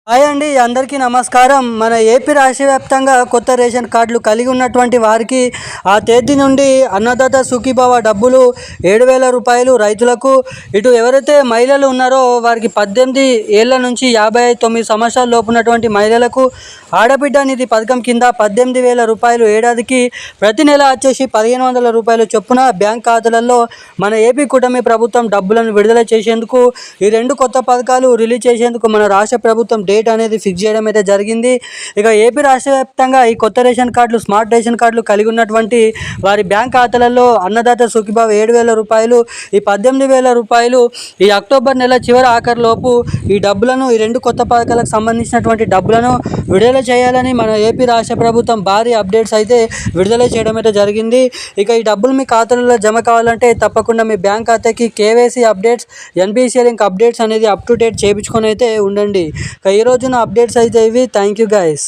Hi అండి, అందరికీ నమస్కారం. మన ఏపీ రాష్ట్ర వ్యాప్తంగా కొత్త రేషన్ కార్డులు కలిగి ఉన్నటువంటి వారికి ఆ తేదీ నుండి అన్నదాత సుఖీభవ డబ్బులు 7,000 రూపాయలు రైతులకు. ఇటు ఎవరైతే మహిళలు ఉన్నారో వారికి 18 ఏళ్ల నుంచి 59 సంవత్సరాల లోపు ఉన్నటువంటి మహిళలకు ఆడబిడ్డ నిధి పథకం కింద 18,000 రూపాయలు ఏడాదికి ప్రతి నెల వచ్చేసి 1,500 రూపాయలు చొప్పున బ్యాంక్ ఖాతాలలో మన ఏపీ కూటమి ప్రభుత్వం డబ్బులను విడుదల చేసేందుకు ఈ రెండు కొత్త పథకాలు రిలీజ్ చేసేందుకు మన రాష్ట్ర ప్రభుత్వం డేట్ అనేది ఫిక్స్ చేయడం అయితే జరిగింది. ఇక ఏపీ రాష్ట్ర వ్యాప్తంగా ఈ కొత్త రేషన్ కార్డులు, స్మార్ట్ రేషన్ కార్డులు కలిగి ఉన్నటువంటి వారి బ్యాంక్ ఖాతాలలో అన్నదాత సుఖీభావ 7,000 రూపాయలు, ఈ 18,000 రూపాయలు ఈ అక్టోబర్ నెల చివరి ఆఖరిలోపు ఈ డబ్బులను, ఈ రెండు కొత్త పథకాలకు సంబంధించినటువంటి డబ్బులను విడుదల చేయాలని మన ఏపీ రాష్ట్ర ప్రభుత్వం భారీ అప్డేట్స్ అయితే విడుదల చేయడం అయితే జరిగింది. ఇక ఈ డబ్బులు మీ ఖాతాలలో జమ కావాలంటే తప్పకుండా మీ బ్యాంక్ ఖాతాకి KYC updates, NPCI link updates అనేది అప్ టు డేట్ చేయించుకొని అయితే ఉండండి. ఈ రోజున అప్డేట్స్ అయితే ఇవి. Thank you guys.